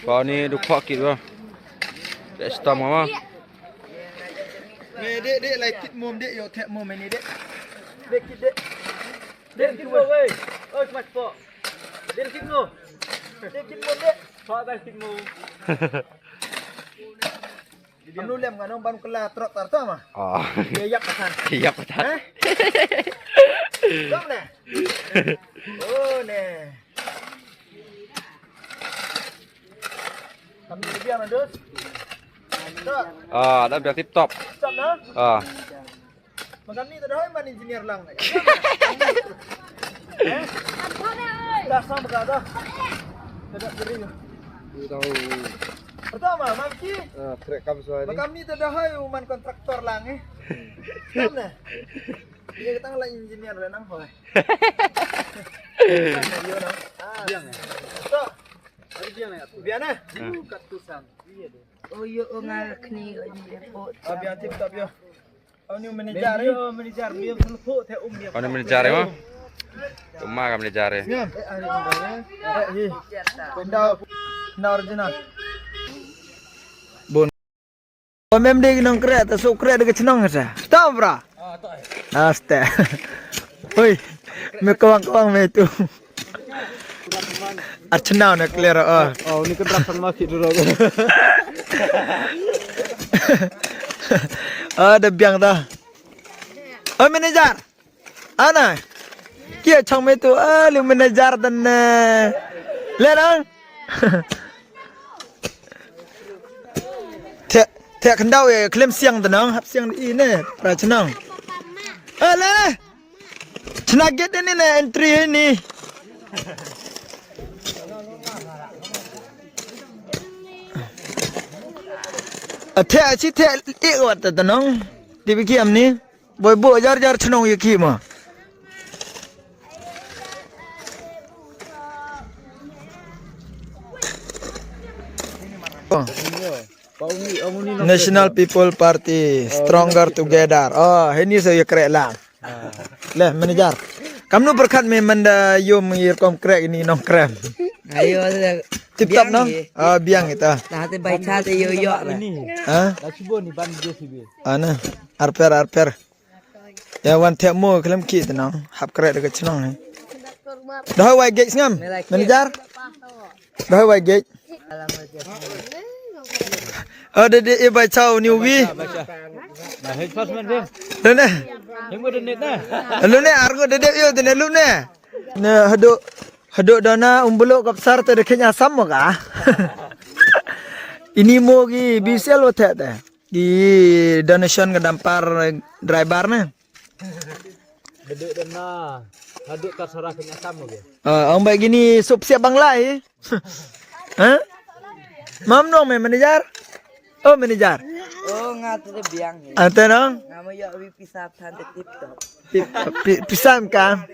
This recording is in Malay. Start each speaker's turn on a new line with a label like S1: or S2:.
S1: Kau ni duk kit ba? Dek stam mama.
S2: Dek like kit mum dek yo tek mum ini dek. Dek kit dek. Dek kit mum weh. Oh cepat po. Dek kit mum. Dek kit mum dek. Pak dah kit mum. Anu lem nganong ban kela trot tarta mah.
S1: Oh.
S2: Dia yak pesan.
S1: Iya petan.
S2: Dok ne. Oh ne. Kami biar adus.
S1: Ah, dah biar tip top.
S2: Stop nah.
S1: Ah.
S2: Macam ni tak ada man engineer lang. Dah sama dah dah. Tidak beri.
S1: Tahu.
S2: Pertama, maki.
S1: Trek kam soal
S2: Macam ni tak ada man kontraktor lang eh. Stop nah. Dia kita lah engineer lah nang hoy. Dia nang. Biang eh. Stop. Ada biang eh. Biang eh. Kat tusang. Iya deh.
S3: Oh yo ngal kni lagi repot.
S2: Biang tip top yo. Oh ni manager eh. Manager dia telepon teh dia.
S1: Kau ni manager ya? Cuma kam manager ya.
S2: Ngam. Pendau. Pendau original. Bon. Mem dia nang kret, so kret dekat cenang sa. Tahu bra? Tak. Asta. Oi. Me kawang-kawang me tu. Cenang nak clear ah. Oh, ni kedrak sama masjid dulu. Ada biang dah. Oh manager. Ana. Kia chang me tu lu manager dan lerang. Tek kendau ya klaim siang tenang, hap siang ini pra cenang. Alah. Cenang get ini na entry ini. Tek si tek ikwat tenang. Di bikiam ni. Boy bo jar cenang yaki mah. National People Party Stronger Together. Oh, ini saya krek lah. Leh manager. Kamu berkat memanda yo mengirkom krek ini nong krem.
S3: Ayo
S2: Tip top nong. Ah biang itu.
S3: Nah te bai cha te yo yo lah.
S2: Hah?
S4: Dah cuba ni ban JCB.
S2: Ana arper. Ya wan tek mo kelam ki tenang. Hap krek dekat cenang ni. Dah wai gate ngam. Manager. Dah wai gate. Ada di ibai chau new vi.
S4: Nah, head first man dia.
S2: Lune.
S4: Yang ada net nah.
S2: Lune argo dedek yo tene lune. Ne haduk dana umbulok kapsar te dekenya sama ka. Ini mo gi bisel otek te. Gi donation ke dampar driver ne.
S4: Dedek dan nah. Haduk kasarah kena sama ke.
S2: Ông baik gini sup siap banglai. Hah? Mam dong manager. Oh manager.
S3: Oh ngat te biang.
S2: Ante dong.
S3: Ngamo yo wi pisah tan te tip top.
S2: Pisam kan.